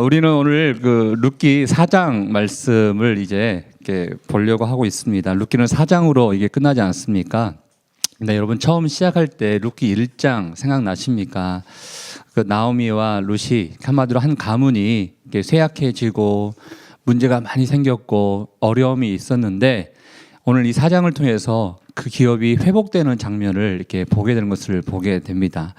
우리는 오늘 그 룻기 4장 말씀을 이제 이렇게 보려고 하고 있습니다. 룻기는 4장으로 이게 끝나지 않습니까? 네, 여러분 처음 시작할 때 룻기 1장 생각나십니까? 그 나오미와 룻이 한마디로 한 가문이 이렇게 쇠약해지고 문제가 많이 생겼고 어려움이 있었는데 오늘 이 4장을 통해서 그 기업이 회복되는 장면을 이렇게 보게 되는 것을 보게 됩니다.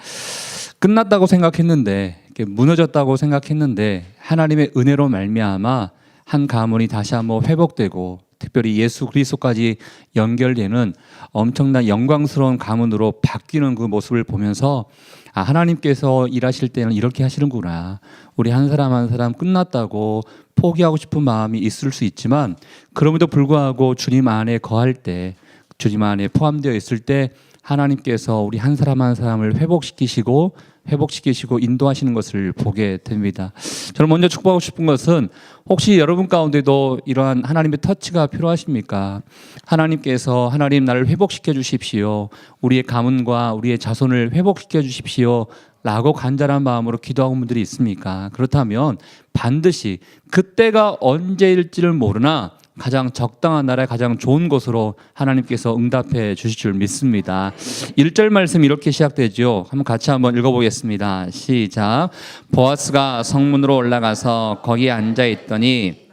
끝났다고 생각했는데 무너졌다고 생각했는데 하나님의 은혜로 말미암아 한 가문이 다시 한번 회복되고 특별히 예수 그리스도까지 연결되는 엄청난 영광스러운 가문으로 바뀌는 그 모습을 보면서 하나님께서 일하실 때는 이렇게 하시는구나. 우리 한 사람 한 사람 끝났다고 포기하고 싶은 마음이 있을 수 있지만 그럼에도 불구하고 주님 안에 거할 때 주님 안에 포함되어 있을 때 하나님께서 우리 한 사람 한 사람을 회복시키시고 인도하시는 것을 보게 됩니다. 저는 먼저 축복하고 싶은 것은 혹시 여러분 가운데도 이러한 하나님의 터치가 필요하십니까? 하나님께서 하나님 나를 회복시켜 주십시오. 우리의 가문과 우리의 자손을 회복시켜 주십시오. 라고 간절한 마음으로 기도하는 분들이 있습니까? 그렇다면 반드시 그때가 언제일지를 모르나 가장 적당한 나라에 가장 좋은 곳으로 하나님께서 응답해 주실 줄 믿습니다. 1절 말씀이 이렇게 시작되죠. 같이 한번 읽어보겠습니다. 시작. 보아스가 성문으로 올라가서 거기에 앉아있더니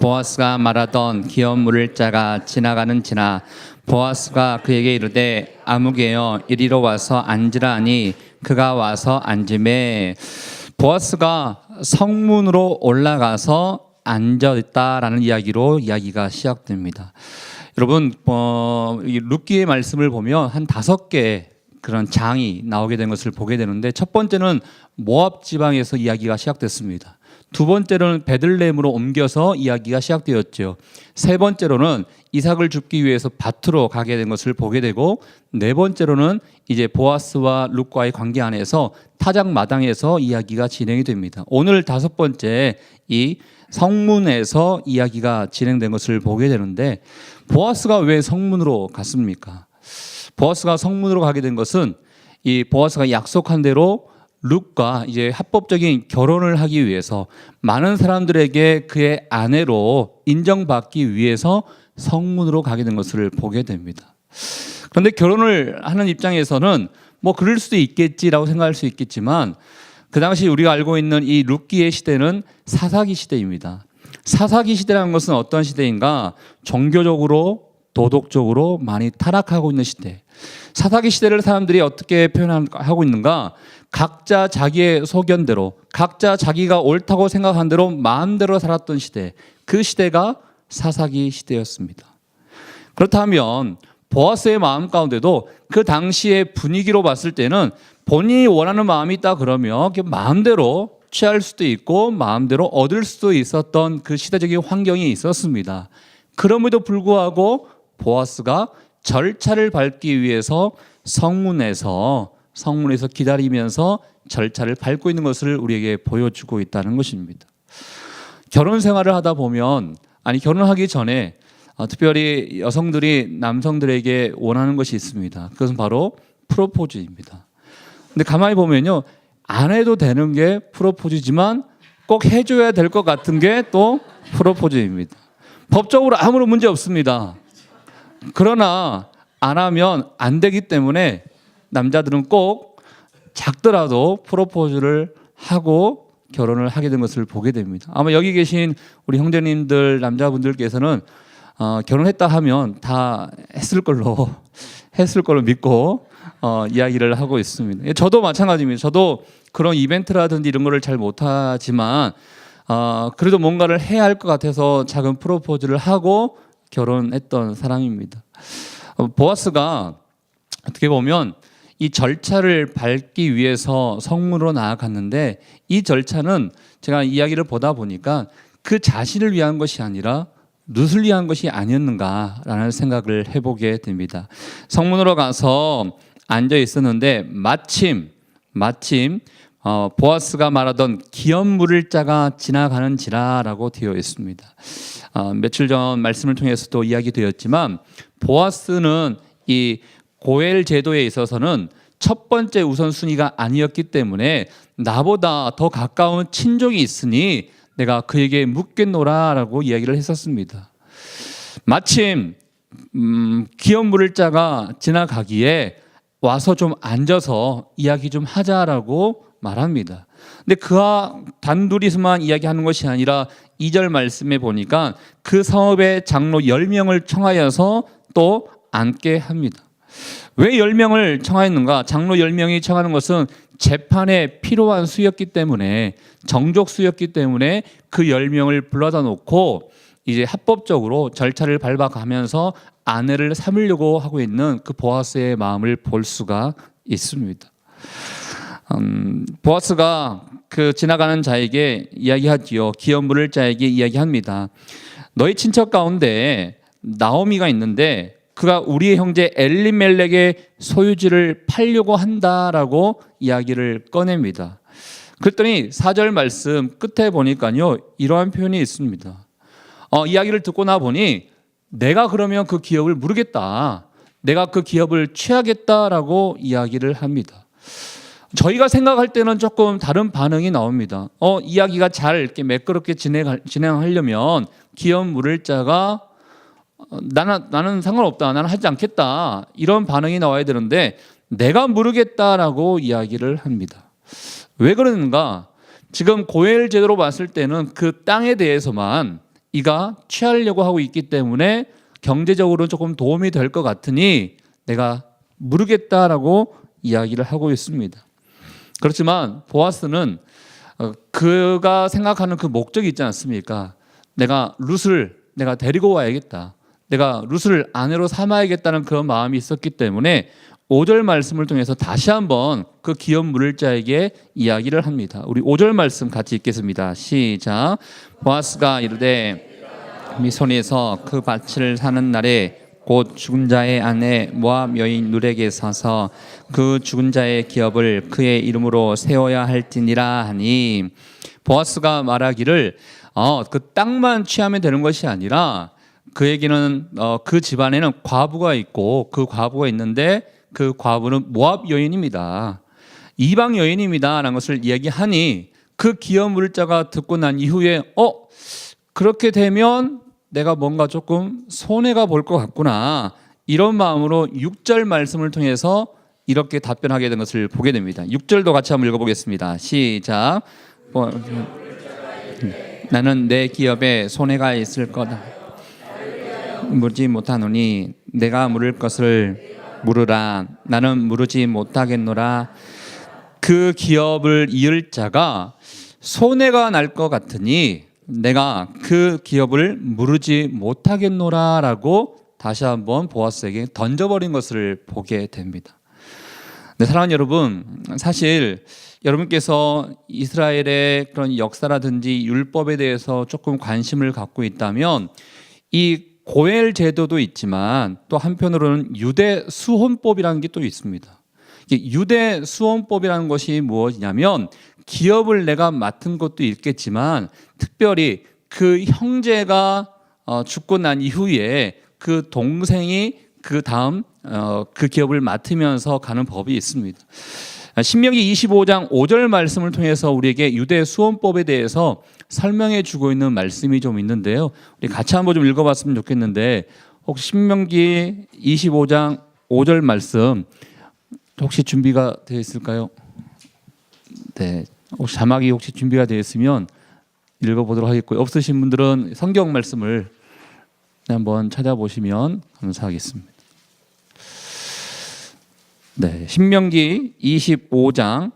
보아스가 말하던 기업 물을 자가 지나가는지나 보아스가 그에게 이르되 아무개여 이리로 와서 앉으라 하니 그가 와서 앉으매 보아스가 성문으로 올라가서 앉아있다라는 이야기로 이야기가 시작됩니다. 여러분 이 룻기의 말씀을 보면 한 5개 그런 장이 나오게 된 것을 보게 되는데 첫 번째는 모압 지방에서 이야기가 시작됐습니다. 두 번째로는 베들레헴으로 옮겨서 이야기가 시작되었죠. 세 번째로는 이삭을 줍기 위해서 밭으로 가게 된 것을 보게 되고 네 번째로는 이제 보아스와 룻과의 관계 안에서 타작 마당에서 이야기가 진행이 됩니다. 오늘 5번째 이 성문에서 이야기가 진행된 것을 보게 되는데 보아스가 왜 성문으로 갔습니까? 보아스가 성문으로 가게 된 것은 이 보아스가 약속한 대로 룻과 이제 합법적인 결혼을 하기 위해서 많은 사람들에게 그의 아내로 인정받기 위해서 성문으로 가게 된 것을 보게 됩니다. 그런데 결혼을 하는 입장에서는 뭐 그럴 수도 있겠지라고 생각할 수 있겠지만 그 당시 우리가 알고 있는 이 룻기의 시대는 사사기 시대입니다. 사사기 시대라는 것은 어떤 시대인가? 종교적으로 도덕적으로 많이 타락하고 있는 시대. 사사기 시대를 사람들이 어떻게 표현하고 있는가? 각자 자기의 소견대로 각자 자기가 옳다고 생각한 대로 마음대로 살았던 시대. 그 시대가 사사기 시대였습니다. 그렇다면 보아스의 마음 가운데도 그 당시의 분위기로 봤을 때는 본인이 원하는 마음이 있다 그러면 마음대로 취할 수도 있고 마음대로 얻을 수도 있었던 그 시대적인 환경이 있었습니다. 그럼에도 불구하고 보아스가 절차를 밟기 위해서 성문에서 기다리면서 절차를 밟고 있는 것을 우리에게 보여주고 있다는 것입니다. 결혼 생활을 하다 보면 결혼하기 전에 특별히 여성들이 남성들에게 원하는 것이 있습니다. 그것은 바로 프로포즈입니다. 근데 가만히 보면요, 안 해도 되는 게 프로포즈지만 꼭 해줘야 될 것 같은 게 또 프로포즈입니다. 법적으로 아무런 문제 없습니다. 그러나 안 하면 안 되기 때문에 남자들은 꼭 작더라도 프로포즈를 하고 결혼을 하게 된 것을 보게 됩니다. 아마 여기 계신 우리 형제님들 남자분들께서는 결혼했다 하면 다 했을 걸로 믿고 이야기를 하고 있습니다. 저도 마찬가지입니다. 저도 그런 이벤트라든지 이런 거를 잘 못하지만 그래도 뭔가를 해야 할 것 같아서 작은 프로포즈를 하고 결혼했던 사람입니다. 보아스가 어떻게 보면 이 절차를 밟기 위해서 성문으로 나아갔는데 이 절차는 제가 이야기를 보다 보니까 그 자신을 위한 것이 아니라 룻을 위한 것이 아니었는가라는 생각을 해보게 됩니다. 성문으로 가서 앉아 있었는데 마침 보아스가 말하던 기업 물을 자가 지나가는지라라고 되어 있습니다. 며칠 전 말씀을 통해서도 이야기되었지만 보아스는 이 고엘 제도에 있어서는 첫 번째 우선순위가 아니었기 때문에 나보다 더 가까운 친족이 있으니 내가 그에게 묻겠노라라고 이야기를 했었습니다. 마침 기업 물을 자가 지나가기에 와서 좀 앉아서 이야기 좀 하자라고 말합니다. 근데 그와 단둘이서만 이야기하는 것이 아니라 2절 말씀에 보니까 그 성읍의 장로 10명을 청하여서 또 앉게 합니다. 왜 10명을 청하였는가? 장로 10명이 청하는 것은 재판에 필요한 수였기 때문에, 정족 수였기 때문에 그 10명을 불러다 놓고 이제 합법적으로 절차를 밟아가면서 아내를 삼으려고 하고 있는 그 보아스의 마음을 볼 수가 있습니다. 보아스가 그 지나가는 자에게 이야기하지요. 기업 물을 자에게 이야기합니다. 너희 친척 가운데 나오미가 있는데 그가 우리의 형제 엘리멜렉의 소유지를 팔려고 한다라고 이야기를 꺼냅니다. 그랬더니 4절 말씀 끝에 보니까요, 이러한 표현이 있습니다. 이야기를 듣고 나 보니 내가 그러면 그 기업을 무르겠다, 내가 그 기업을 취하겠다라고 이야기를 합니다. 저희가 생각할 때는 조금 다른 반응이 나옵니다. 이야기가 잘 이렇게 매끄럽게 진행하려면 기업 물을 자가 나는 상관없다, 나는 하지 않겠다, 이런 반응이 나와야 되는데 내가 물으겠다라고 이야기를 합니다. 왜 그러는가? 지금 고엘 제도로 봤을 때는 그 땅에 대해서만 이가 취하려고 하고 있기 때문에 경제적으로 조금 도움이 될 것 같으니 내가 물으겠다라고 이야기를 하고 있습니다. 그렇지만 보아스는 그가 생각하는 그 목적이 있지 않습니까? 내가 룻을 데리고 와야겠다, 내가 룻을 아내로 삼아야겠다는 그런 마음이 있었기 때문에 5절 말씀을 통해서 다시 한번 그 기업 물을 자에게 이야기를 합니다. 우리 5절 말씀 같이 읽겠습니다. 시작. 보아스가 이르되 미손에서 그 밭을 사는 날에 곧 죽은 자의 아내 모압 여인 룻에게 사서 그 죽은 자의 기업을 그의 이름으로 세워야 할지니라 하니, 보아스가 말하기를 그 땅만 취하면 되는 것이 아니라 그에게는 그 집안에는 과부가 있고 그 과부가 있는데 그 과부는 모압 여인입니다, 이방 여인입니다 라는 것을 이야기하니 그 기업 물자가 듣고 난 이후에 그렇게 되면 내가 뭔가 조금 손해가 볼 것 같구나, 이런 마음으로 6절 말씀을 통해서 이렇게 답변하게 된 것을 보게 됩니다. 6절도 같이 한번 읽어보겠습니다. 시작. 나는 내 기업에 손해가 있을 거다, 물지 못하노니 내가 물을 것을 물으라, 나는 물으지 못하겠노라. 그 기업을 이을 자가 손해가 날 것 같으니 내가 그 기업을 물으지 못하겠노라라고 다시 한번 보아스에게 던져버린 것을 보게 됩니다. 네, 사랑하는 여러분, 사실 여러분께서 이스라엘의 그런 역사라든지 율법에 대해서 조금 관심을 갖고 있다면 이 고엘 제도도 있지만 또 한편으로는 유대 수혼법이라는 게 또 있습니다. 유대 수혼법이라는 것이 무엇이냐면 기업을 내가 맡은 것도 있겠지만 특별히 그 형제가 죽고 난 이후에 그 동생이 그 다음 그 기업을 맡으면서 가는 법이 있습니다. 신명기 25장 5절 말씀을 통해서 우리에게 유대 수혼법에 대해서 설명해 주고 있는 말씀이 좀 있는데요, 우리 같이 한번 좀 읽어봤으면 좋겠는데, 혹시 신명기 25장 5절 말씀 혹시 준비가 되어 있을까요? 네, 혹시 자막이 혹시 준비가 되어 있으면 읽어보도록 하겠고요, 없으신 분들은 성경 말씀을 한번 찾아보시면 감사하겠습니다. 네, 신명기 25장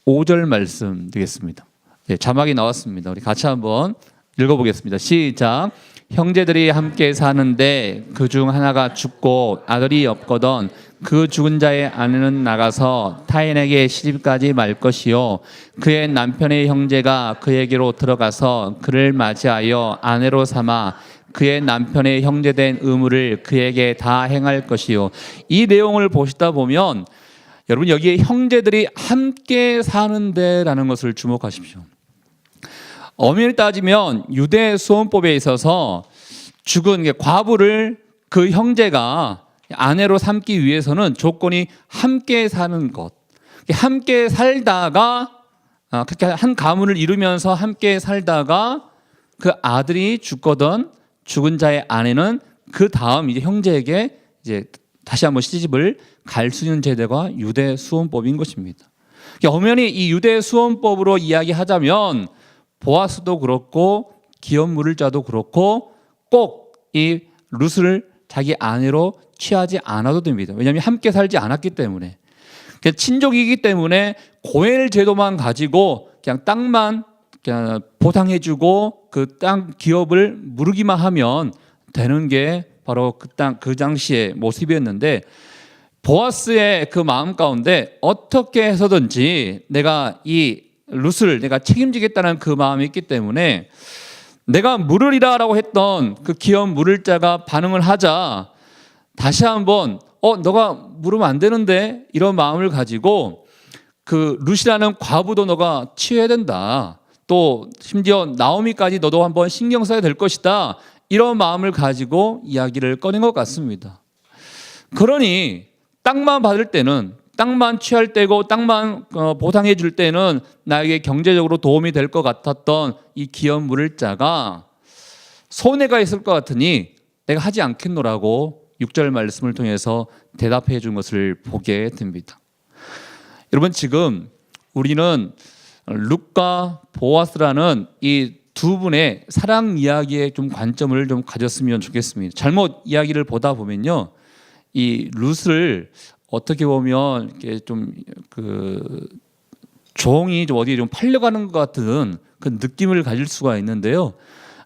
5절 말씀 되겠습니다. 네, 자막이 나왔습니다. 우리 같이 한번 읽어보겠습니다. 시작. 형제들이 함께 사는데 그중 하나가 죽고 아들이 없거든 그 죽은 자의 아내는 나가서 타인에게 시집가지 말 것이요, 그의 남편의 형제가 그에게로 들어가서 그를 맞이하여 아내로 삼아 그의 남편의 형제된 의무를 그에게 다 행할 것이요. 이 내용을 보시다 보면 여러분 여기에 형제들이 함께 사는데라는 것을 주목하십시오. 엄밀히 따지면 유대 수혼법에 있어서 죽은 과부를 그 형제가 아내로 삼기 위해서는 조건이 함께 사는 것, 함께 살다가 그렇게 한 가문을 이루면서 함께 살다가 그 아들이 죽거든 죽은 자의 아내는 그 다음 이제 형제에게 이제 다시 한번 시집을 갈 수 있는 제도가 유대 수혼법인 것입니다. 엄연히 이 유대 수혼법으로 이야기하자면 보아스도 그렇고 기업 물을 자도 그렇고 꼭 이 룻을 자기 아내로 취하지 않아도 됩니다. 왜냐하면 함께 살지 않았기 때문에. 친족이기 때문에 고엘 제도만 가지고 그냥 땅만 그냥 보상해주고 그 땅 기업을 무르기만 하면 되는 게 바로 그 당시의 모습이었는데, 보아스의 그 마음 가운데 어떻게 해서든지 내가 이 룻을 내가 책임지겠다는 그 마음이 있기 때문에 내가 물으리라라고 했던 그 기업 물을 자가 반응을 하자 다시 한번 너가 물으면 안 되는데 이런 마음을 가지고 그 룻이라는 과부도 너가 치워야 된다. 또 심지어 나오미까지 너도 한번 신경 써야 될 것이다. 이런 마음을 가지고 이야기를 꺼낸 것 같습니다. 그러니 땅만 받을 때는 땅만 취할 때고 땅만 보상해 줄 때는 나에게 경제적으로 도움이 될 것 같았던 이 기업 물을 자가 손해가 있을 것 같으니 내가 하지 않겠노라고 6절 말씀을 통해서 대답해 준 것을 보게 됩니다. 여러분, 지금 우리는 룻과 보아스라는 이 두 분의 사랑 이야기에 좀 관점을 좀 가졌으면 좋겠습니다. 잘못 이야기를 보다 보면요, 이 룻을 어떻게 보면 이렇게 좀 그 종이 좀 어디에 좀 팔려가는 것 같은 그 느낌을 가질 수가 있는데요.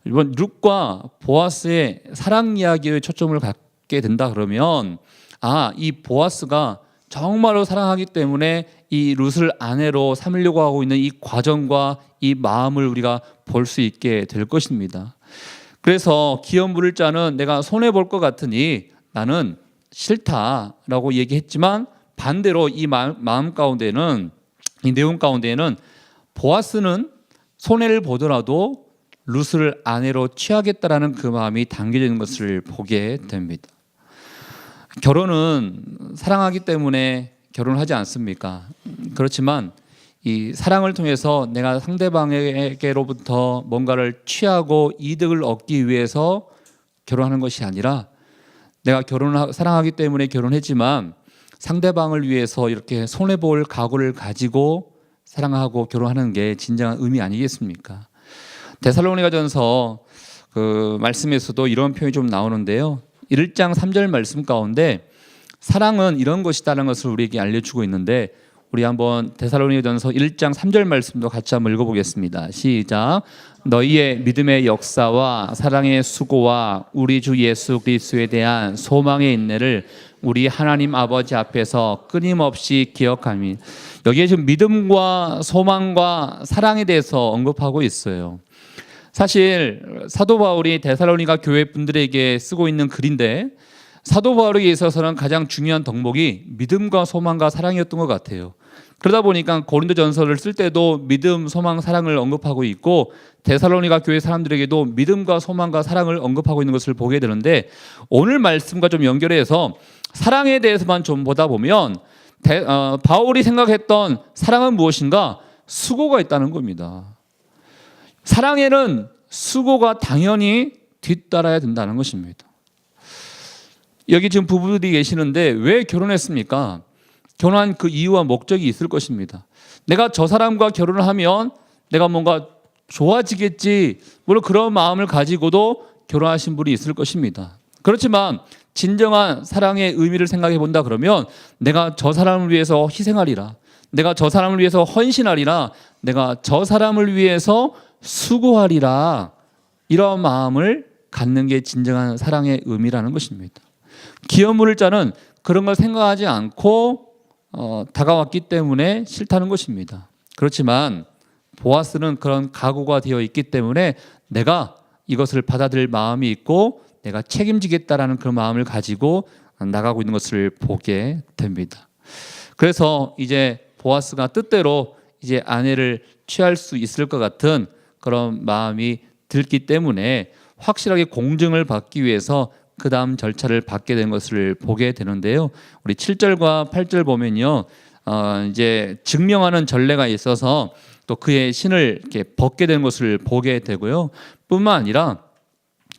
이번 룻과 보아스의 사랑 이야기에 초점을 갖게 된다 그러면 이 보아스가 정말로 사랑하기 때문에 이 룻을 아내로 삼으려고 하고 있는 이 과정과 이 마음을 우리가 볼 수 있게 될 것입니다. 그래서 기업 물을 자는 내가 손해 볼 것 같으니 나는 싫다라고 얘기했지만, 반대로 이 마음 가운데는, 이 내용 가운데는 보아스는 손해를 보더라도 룻을 아내로 취하겠다라는 그 마음이 담겨져 있는 것을 보게 됩니다. 결혼은 사랑하기 때문에 결혼하지 않습니까? 그렇지만 이 사랑을 통해서 내가 상대방에게로부터 뭔가를 취하고 이득을 얻기 위해서 결혼하는 것이 아니라, 내가 사랑하기 때문에 결혼했지만 상대방을 위해서 이렇게 손해볼 각오를 가지고 사랑하고 결혼하는 게 진정한 의미 아니겠습니까? 데살로니가전서 그 말씀에서도 이런 표현이 좀 나오는데요. 1장 3절 말씀 가운데 사랑은 이런 것이다라는 것을 우리에게 알려주고 있는데, 우리 한번 데살로니가전서 1장 3절 말씀도 같이 한번 읽어보겠습니다. 시작. 너희의 믿음의 역사와 사랑의 수고와 우리 주 예수 그리스도에 대한 소망의 인내를 우리 하나님 아버지 앞에서 끊임없이 기억하며. 여기에 지금 믿음과 소망과 사랑에 대해서 언급하고 있어요. 사실 사도 바울이 데살로니가 교회 분들에게 쓰고 있는 글인데, 사도 바울에게 있어서는 가장 중요한 덕목이 믿음과 소망과 사랑이었던 것 같아요. 그러다 보니까 고린도전서를 쓸 때도 믿음, 소망, 사랑을 언급하고 있고, 데살로니가 교회 사람들에게도 믿음과 소망과 사랑을 언급하고 있는 것을 보게 되는데, 오늘 말씀과 좀 연결해서 사랑에 대해서만 좀 보다 보면 바울이 생각했던 사랑은 무엇인가? 수고가 있다는 겁니다. 사랑에는 수고가 당연히 뒤따라야 된다는 것입니다. 여기 지금 부부들이 계시는데 왜 결혼했습니까? 결혼한 그 이유와 목적이 있을 것입니다. 내가 저 사람과 결혼을 하면 내가 뭔가 좋아지겠지, 물론 그런 마음을 가지고도 결혼하신 분이 있을 것입니다. 그렇지만 진정한 사랑의 의미를 생각해 본다 그러면, 내가 저 사람을 위해서 희생하리라, 내가 저 사람을 위해서 헌신하리라, 내가 저 사람을 위해서 수고하리라, 이런 마음을 갖는 게 진정한 사랑의 의미라는 것입니다. 기업 물을 자는 그런 걸 생각하지 않고 다가왔기 때문에 싫다는 것입니다. 그렇지만 보아스는 그런 각오가 되어 있기 때문에 내가 이것을 받아들일 마음이 있고 내가 책임지겠다라는 그런 마음을 가지고 나가고 있는 것을 보게 됩니다. 그래서 이제 보아스가 뜻대로 이제 아내를 취할 수 있을 것 같은 그런 마음이 들기 때문에 확실하게 공증을 받기 위해서 그 다음 절차를 받게 된 것을 보게 되는데요. 우리 7절과 8절 보면요, 이제 증명하는 전례가 있어서 또 그의 신을 이렇게 벗게 되는 것을 보게 되고요. 뿐만 아니라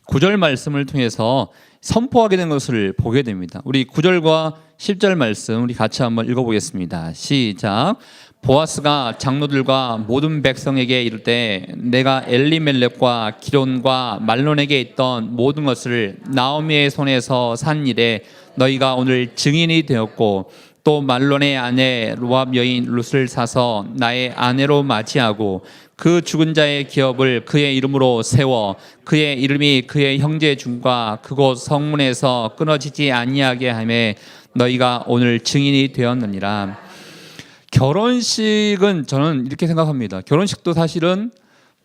9절 말씀을 통해서 선포하게 된 것을 보게 됩니다. 우리 9절과 10절 말씀 우리 같이 한번 읽어보겠습니다. 시작. 보아스가 장로들과 모든 백성에게 이를 때 내가 엘리멜렉과 기론과 말론에게 있던 모든 것을 나오미의 손에서 산 일에 너희가 오늘 증인이 되었고 또 말론의 아내 로압 여인 룻을 사서 나의 아내로 맞이하고 그 죽은 자의 기업을 그의 이름으로 세워 그의 이름이 그의 형제 중과 그곳 성문에서 끊어지지 아니하게 하매 너희가 오늘 증인이 되었느니라. 결혼식은 저는 이렇게 생각합니다. 결혼식도 사실은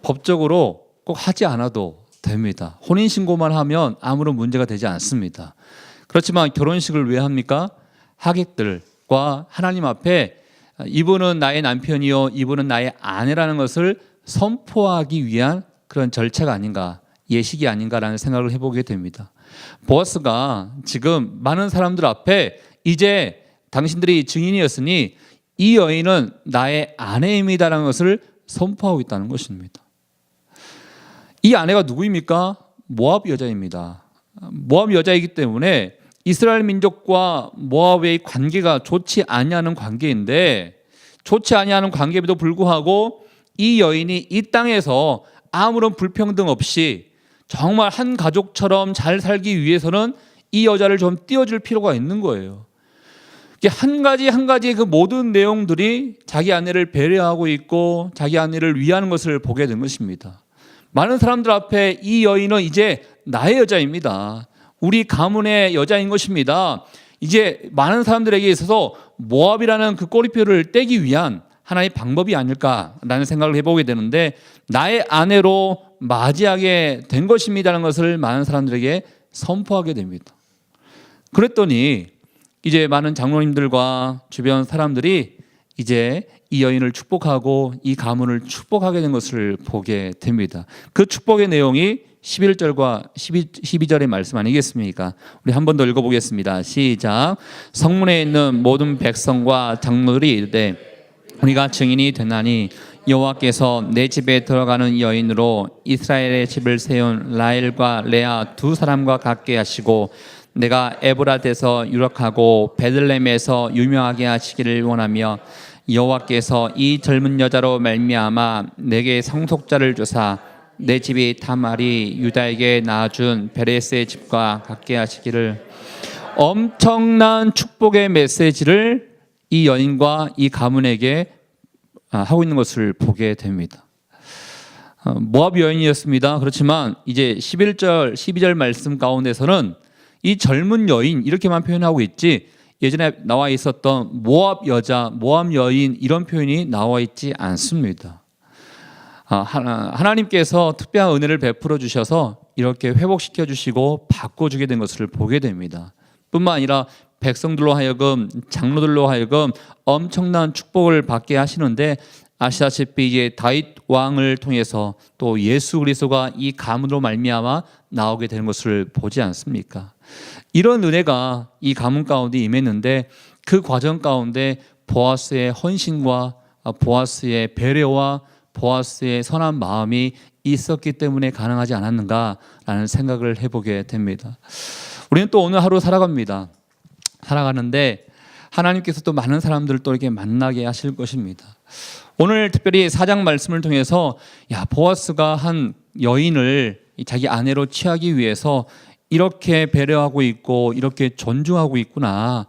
법적으로 꼭 하지 않아도 됩니다. 혼인신고만 하면 아무런 문제가 되지 않습니다. 그렇지만 결혼식을 왜 합니까? 하객들과 하나님 앞에 이분은 나의 남편이요 이분은 나의 아내라는 것을 선포하기 위한 그런 절차가 아닌가, 예식이 아닌가라는 생각을 해보게 됩니다. 보아스가 지금 많은 사람들 앞에 이제 당신들이 증인이었으니 이 여인은 나의 아내입니다라는 것을 선포하고 있다는 것입니다. 이 아내가 누구입니까? 모압 여자입니다. 모압 여자이기 때문에 이스라엘 민족과 모압의 관계가 좋지 아니하는 관계인데, 좋지 아니하는 관계에도 불구하고 이 여인이 이 땅에서 아무런 불평등 없이 정말 한 가족처럼 잘 살기 위해서는 이 여자를 좀 띄워줄 필요가 있는 거예요. 한 가지 한 가지 그 모든 내용들이 자기 아내를 배려하고 있고 자기 아내를 위하는 것을 보게 된 것입니다. 많은 사람들 앞에 이 여인은 이제 나의 여자입니다. 우리 가문의 여자인 것입니다. 이제 많은 사람들에게 있어서 모압이라는 그 꼬리표를 떼기 위한 하나의 방법이 아닐까라는 생각을 해보게 되는데, 나의 아내로 맞이하게 된 것입니다라는 것을 많은 사람들에게 선포하게 됩니다. 그랬더니 이제 많은 장로님들과 주변 사람들이 이제 이 여인을 축복하고 이 가문을 축복하게 된 것을 보게 됩니다. 그 축복의 내용이 11절과 12절의 말씀 아니겠습니까? 우리 한 번 더 읽어보겠습니다. 시작. 성문에 있는 모든 백성과 장로들이 이르되 우리가 증인이 되나니 여호와께서 내 집에 들어가는 여인으로 이스라엘의 집을 세운 라헬과 레아 두 사람과 같게 하시고 내가 에브라데서 유력하고 베들레헴에서 유명하게 하시기를 원하며 여호와께서 이 젊은 여자로 말미암아 내게 상속자를 주사 내 집이 다말이 유다에게 낳아준 베레스의 집과 같게 하시기를. 엄청난 축복의 메시지를 이 여인과 이 가문에게 하고 있는 것을 보게 됩니다. 모압 여인이었습니다. 그렇지만 이제 11절, 12절 말씀 가운데서는 이 젊은 여인 이렇게만 표현하고 있지 예전에 나와 있었던 모압 여자, 모압 여인 이런 표현이 나와 있지 않습니다. 하나님께서 특별한 은혜를 베풀어 주셔서 이렇게 회복시켜 주시고 바꿔주게 된 것을 보게 됩니다. 뿐만 아니라 백성들로 하여금 장로들로 하여금 엄청난 축복을 받게 하시는데, 아시다시피 이제 다윗 왕을 통해서 또 예수 그리스도가 이 가문으로 말미암아 나오게 되는 것을 보지 않습니까? 이런 은혜가 이 가문 가운데 임했는데 그 과정 가운데 보아스의 헌신과 보아스의 배려와 보아스의 선한 마음이 있었기 때문에 가능하지 않았는가라는 생각을 해보게 됩니다. 우리는 또 오늘 하루 살아가는데 하나님께서 또 많은 사람들을 또 이렇게 만나게 하실 것입니다. 오늘 특별히 4장 말씀을 통해서 보아스가 한 여인을 자기 아내로 취하기 위해서 이렇게 배려하고 있고 이렇게 존중하고 있구나.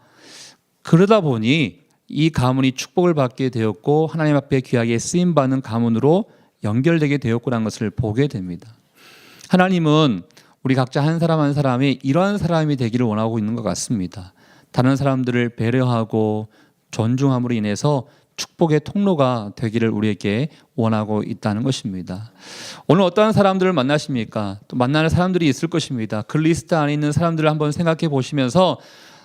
그러다 보니 이 가문이 축복을 받게 되었고 하나님 앞에 귀하게 쓰임받는 가문으로 연결되게 되었구나 것을 보게 됩니다. 하나님은 우리 각자 한 사람 한 사람이 이러한 사람이 되기를 원하고 있는 것 같습니다. 다른 사람들을 배려하고 존중함으로 인해서 축복의 통로가 되기를 우리에게 원하고 있다는 것입니다. 오늘 어떠한 사람들을 만나십니까? 또 만나는 사람들이 있을 것입니다. 그 리스트 안에 있는 사람들을 한번 생각해 보시면서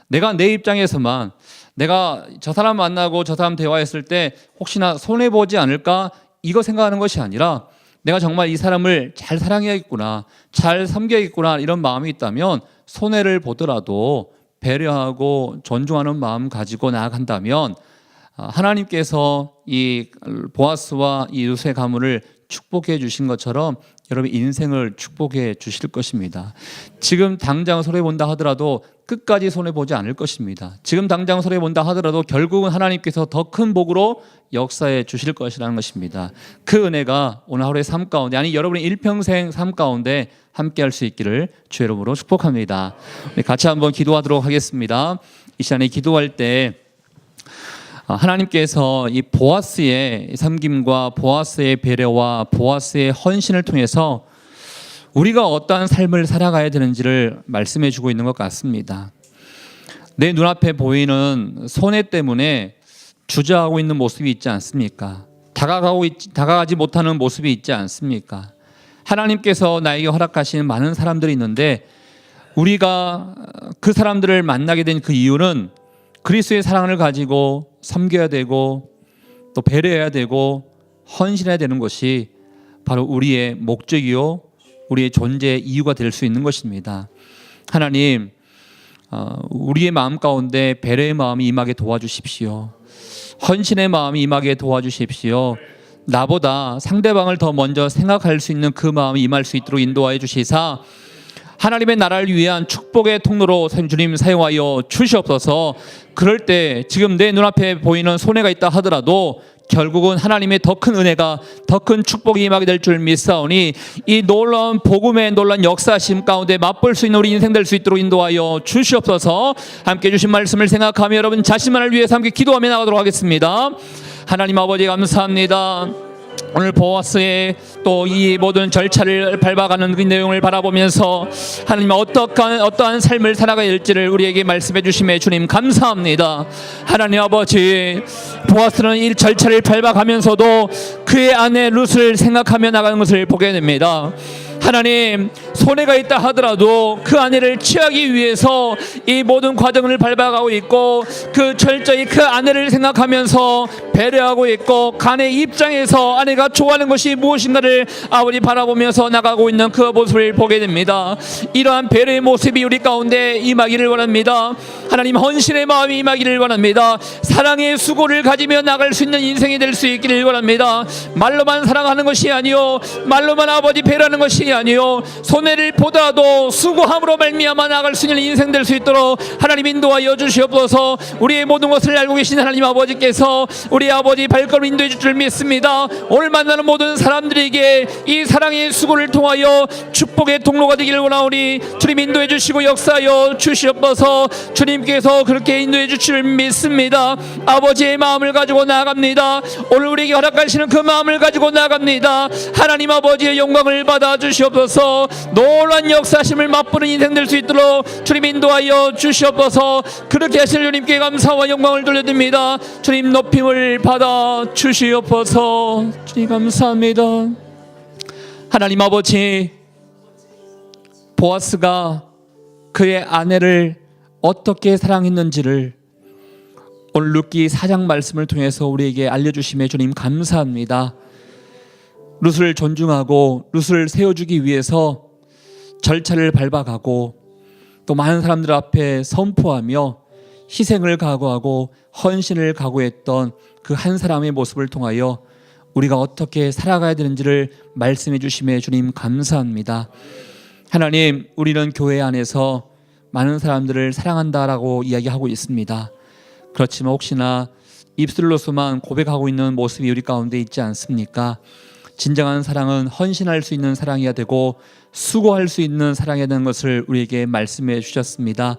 내가 내 입장에서만 내가 저 사람 만나고 저 사람 대화했을 때 혹시나 손해보지 않을까 이거 생각하는 것이 아니라 내가 정말 이 사람을 잘 사랑해야겠구나, 잘 섬겨야겠구나 이런 마음이 있다면 손해를 보더라도 배려하고 존중하는 마음 가지고 나아간다면 하나님께서 이 보아스와 이 룻의 가문을 축복해 주신 것처럼 여러분 인생을 축복해 주실 것입니다. 지금 당장 손해본다 하더라도 끝까지 손해보지 않을 것입니다. 지금 당장 손해본다 하더라도 결국은 하나님께서 더 큰 복으로 역사해 주실 것이라는 것입니다. 그 은혜가 오늘 하루의 삶 가운데, 아니 여러분의 일평생 삶 가운데 함께 할 수 있기를 주의 이름으로 축복합니다. 같이 한번 기도하도록 하겠습니다. 이 시간에 기도할 때 하나님께서 이 보아스의 섬김과 보아스의 배려와 보아스의 헌신을 통해서 우리가 어떠한 삶을 살아가야 되는지를 말씀해 주고 있는 것 같습니다. 내 눈앞에 보이는 손해 때문에 주저하고 있는 모습이 있지 않습니까? 다가가지 못하는 모습이 있지 않습니까? 하나님께서 나에게 허락하신 많은 사람들이 있는데 우리가 그 사람들을 만나게 된 그 이유는 그리스도의 사랑을 가지고 섬겨야 되고 또 배려해야 되고 헌신해야 되는 것이 바로 우리의 목적이요 우리의 존재의 이유가 될 수 있는 것입니다. 하나님, 우리의 마음 가운데 배려의 마음이 임하게 도와주십시오. 헌신의 마음이 임하게 도와주십시오. 나보다 상대방을 더 먼저 생각할 수 있는 그 마음이 임할 수 있도록 인도하여 주시사 하나님의 나라를 위한 축복의 통로로 주님 사용하여 주시옵소서. 그럴 때 지금 내 눈앞에 보이는 손해가 있다 하더라도 결국은 하나님의 더 큰 은혜가 더 큰 축복이 임하게 될 줄 믿사오니 이 놀라운 복음의 놀라운 역사심 가운데 맛볼 수 있는 우리 인생 될 수 있도록 인도하여 주시옵소서. 함께 주신 말씀을 생각하며 여러분 자신만을 위해서 함께 기도하며 나가도록 하겠습니다. 하나님 아버지 감사합니다. 오늘 보아스의 또 이 모든 절차를 밟아가는 그 내용을 바라보면서 하나님 어떠한 삶을 살아가야 할지를 우리에게 말씀해 주심에 주님 감사합니다. 하나님 아버지, 보아스는 이 절차를 밟아가면서도 그의 아내 룻을 생각하며 나가는 것을 보게 됩니다. 하나님, 손해가 있다 하더라도 그 아내를 취하기 위해서 이 모든 과정을 밟아가고 있고 그 철저히 그 아내를 생각하면서 배려하고 있고 간의 입장에서 아내가 좋아하는 것이 무엇인가를 아버지 바라보면서 나가고 있는 그 모습을 보게 됩니다. 이러한 배려의 모습이 우리 가운데 임하기를 원합니다. 하나님, 헌신의 마음이 임하기를 원합니다. 사랑의 수고를 가지며 나갈 수 있는 인생이 될 수 있기를 원합니다. 말로만 사랑하는 것이 아니요 말로만 아버지 배려하는 것이 아니요 손해를 보더라도 수고함으로 말미암아 나갈 수 있는 인생 될 수 있도록 하나님 인도하여 주시옵소서. 우리의 모든 것을 알고 계신 하나님 아버지께서 우리 아버지 발걸음 인도해 줄 줄 믿습니다. 오늘 만나는 모든 사람들에게 이 사랑의 수고를 통하여 축복의 통로가 되기를 원하오니 주님 인도해 주시고 역사하여 주시옵소서. 주님께서 그렇게 인도해 줄 줄 믿습니다. 아버지의 마음을 가지고 나아갑니다. 오늘 우리에게 허락하시는 그 마음을 가지고 나아갑니다. 하나님 아버지의 영광을 받아 주시옵소서. 놀라운 역사심을 맛보는 인생 될 수 있도록 주님 인도하여 주시옵소서. 그렇게 하실 주님께 감사와 영광을 돌려드립니다. 주님 높임을 받아 주시옵소서. 주님 감사합니다. 하나님 아버지, 보아스가 그의 아내를 어떻게 사랑했는지를 오늘 룻기 4장 말씀을 통해서 우리에게 알려주심에 주님 감사합니다. 룻을 존중하고 룻을 세워주기 위해서 절차를 밟아가고 또 많은 사람들 앞에 선포하며 희생을 각오하고 헌신을 각오했던 그 한 사람의 모습을 통하여 우리가 어떻게 살아가야 되는지를 말씀해 주심에 주님 감사합니다. 하나님, 우리는 교회 안에서 많은 사람들을 사랑한다라고 이야기하고 있습니다. 그렇지만 혹시나 입술로서만 고백하고 있는 모습이 우리 가운데 있지 않습니까? 진정한 사랑은 헌신할 수 있는 사랑이어야 되고 수고할 수 있는 사랑이어야 되는 것을 우리에게 말씀해 주셨습니다.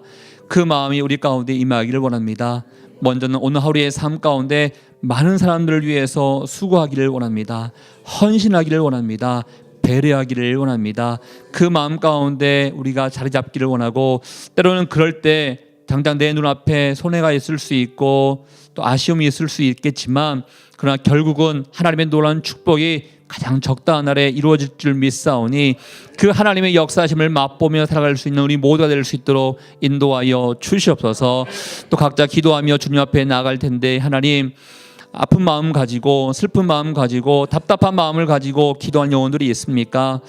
그 마음이 우리 가운데 임하기를 원합니다. 먼저는 오늘 하루의 삶 가운데 많은 사람들을 위해서 수고하기를 원합니다. 헌신하기를 원합니다. 배려하기를 원합니다. 그 마음 가운데 우리가 자리 잡기를 원하고, 때로는 그럴 때 당장 내 눈앞에 손해가 있을 수 있고 또 아쉬움이 있을 수 있겠지만, 그러나 결국은 하나님의 놀라운 축복이 가장 적당한 날에 이루어질 줄 믿사오니 그 하나님의 역사심을 맛보며 살아갈 수 있는 우리 모두가 될 수 있도록 인도하여 주시옵소서. 또 각자 기도하며 주님 앞에 나아갈 텐데, 하나님, 아픈 마음 가지고 슬픈 마음 가지고 답답한 마음을 가지고 기도하는 영혼들이 있습니까?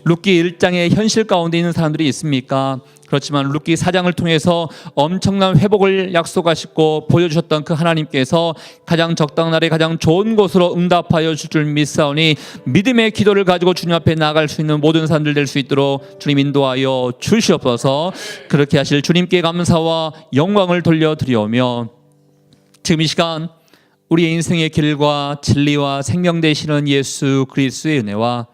룻기 1장의 현실 가운데 있는 사람들이 있습니까? 그렇지만 룻기 4장을 통해서 엄청난 회복을 약속하시고 보여주셨던 그 하나님께서 가장 적당한 날에 가장 좋은 곳으로 응답하여 줄 줄 믿사오니 믿음의 기도를 가지고 주님 앞에 나아갈 수 있는 모든 사람들 될 수 있도록 주님 인도하여 주시옵소서. 그렇게 하실 주님께 감사와 영광을 돌려드리오며 지금 이 시간 우리의 인생의 길과 진리와 생명 되시는 예수 그리스도의 은혜와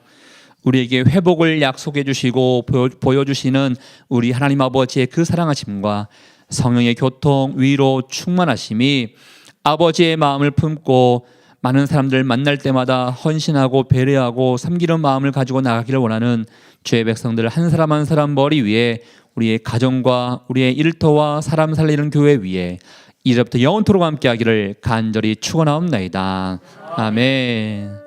우리에게 회복을 약속해 주시고 보여주시는 우리 하나님 아버지의 그 사랑하심과 성령의 교통, 위로, 충만하심이 아버지의 마음을 품고 많은 사람들 만날 때마다 헌신하고 배려하고 섬기는 마음을 가지고 나가기를 원하는 주의 백성들 한 사람 한 사람 머리 위에 우리의 가정과 우리의 일터와 사람 살리는 교회 위에 이제부터 영원토록 함께하기를 간절히 축원하옵나이다. 아멘.